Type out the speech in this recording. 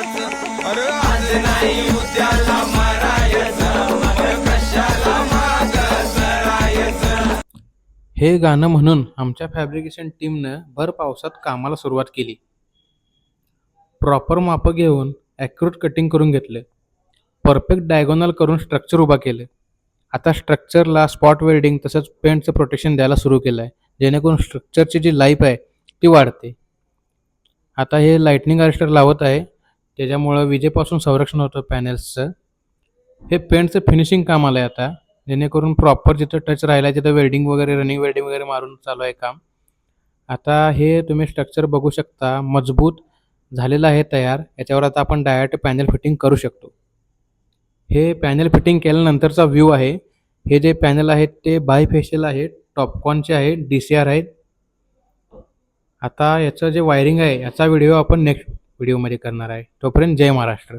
आज नाही उद्याला मरायचं, मग कशाला मागं सरायचं. हे गाणं म्हणून आमच्या फॅब्रिकेशन टीमनं भर पावसात कामाला सुरुवात केली. प्रॉपर मापं घेऊन ॲक्युरेट कटिंग करून घेतलं. परफेक्ट डायगोनल करून स्ट्रक्चर उभा केलं. आता स्ट्रक्चरला स्पॉट वेल्डिंग तसंच पेंटचं प्रोटेक्शन द्यायला सुरू केलं आहे, जेणेकरून स्ट्रक्चरची जी लाईफ आहे ती वाढते. आता हे लाईटनिंग अरेस्टर लावत आहे, त्याच्यामुळं विजेपासून संरक्षण होतं पॅनेल्सचं. हे पेंटचं फिनिशिंग काम आलं आहे आता, जेणेकरून प्रॉपर जिथं टच राहिला तिथं वेल्डिंग वगैरे रनिंग वेल्डिंग वगैरे मारून चालू आहे काम. आता हे तुम्ही स्ट्रक्चर बघू शकता, मजबूत झालेलं आहे तयार. याच्यावर आता आपण डायरेक्ट पॅनल फिटिंग करू शकतो. हे पॅनल फिटिंग केल्यानंतरचा व्ह्यू आहे. हे जे पॅनल आहेत ते बायफेशियल आहेत, टॉपकॉनचे आहेत, DCR आहेत. आता याचं जे वायरिंग आहे याचा व्हिडिओ आपण नेक्स्ट व्हिडिओमध्ये करणार आहे. तोपर्यंत जय महाराष्ट्र.